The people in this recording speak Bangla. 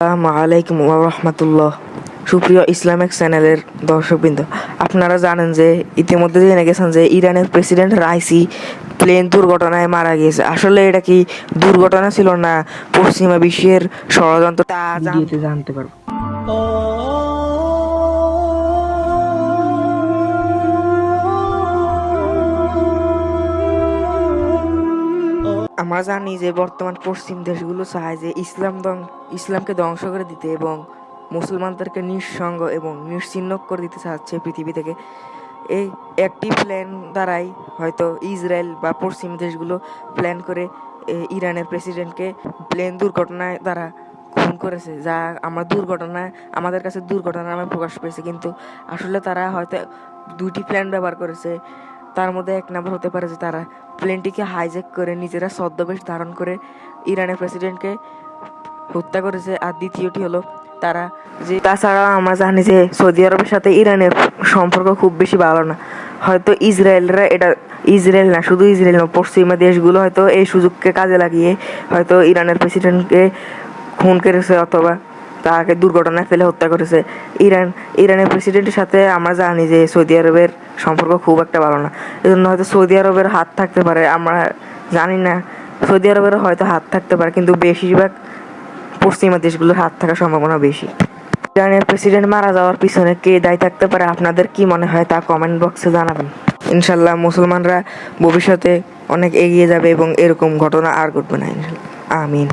আসসালামু আলাইকুম ওয়া রাহমাতুল্লাহ। সুপ্রিয় ইসলামিক চ্যানেলের দর্শকবৃন্দ, আপনারা জানেন যে ইতিমধ্যে জেনে গেছেন যে ইরানের প্রেসিডেন্ট রাইসি প্লেন দুর্ঘটনায় মারা গিয়েছে। আসলে এটা কি দুর্ঘটনা ছিল না পশ্চিমা বিশ্বের ষড়যন্ত্র, তা ভিডিওতে জানতে পারবো। আমরা জানি যে বর্তমান পশ্চিম দেশগুলো চায় যে ইসলামকে ধ্বংস করে দিতে এবং মুসলমানদেরকে নিঃসঙ্গ এবং নিশ্চিহ্ন করে দিতে চাচ্ছে পৃথিবী থেকে। এই একটি প্ল্যান দ্বারাই হয়তো ইসরায়েল বা পশ্চিম দেশগুলো প্ল্যান করে ইরানের প্রেসিডেন্টকে প্লেন দুর্ঘটনায় দ্বারা খুন করেছে, যা আমাদের কাছে দুর্ঘটনা নামে প্রকাশ পেয়েছে। কিন্তু আসলে তারা হয়তো দুটি প্ল্যান ব্যবহার করেছে। তার মধ্যে এক নম্বর হতে পারে যে তারা প্লেনটিকে হাইজ্যাক করে নিজেরা ছদ্মবেশ ধারণ করে ইরানের প্রেসিডেন্টকে হত্যা করেছে। আর দ্বিতীয়টি হলো তাছাড়া আমরা জানি যে সৌদি আরবের সাথে ইরানের সম্পর্ক খুব বেশি ভালো না। হয়তো ইসরায়েল না, শুধু ইসরায়েল না, পশ্চিমা দেশগুলো হয়তো এই সুযোগকে কাজে লাগিয়ে হয়তো ইরানের প্রেসিডেন্টকে খুন করেছে অথবা তাকে দুর্ঘটনায় ফেলে হত্যা করেছে। ইরানের প্রেসিডেন্টের সাথে আমরা জানি যে সৌদি আরবের সম্পর্ক খুব একটা ভালো না। এজন্য হয়তো সৌদি আরবের হাত থাকতে পারে, আমরা জানি না। সৌদি আরবের হয়তো হাত থাকতে পারে, কিন্তু বেশিরভাগ পশ্চিমা দেশগুলোর হাত থাকার সম্ভাবনা বেশি। ইরানের প্রেসিডেন্ট মারা যাওয়ার পিছনে কে দায়ী থাকতে পারে, আপনাদের কি মনে হয় তা কমেন্ট বক্সে জানাবেন। ইনশাল্লাহ মুসলমানরা ভবিষ্যতে অনেক এগিয়ে যাবে এবং এরকম ঘটনা আর ঘটবে না, ইনশাল্লাহ। আমিন।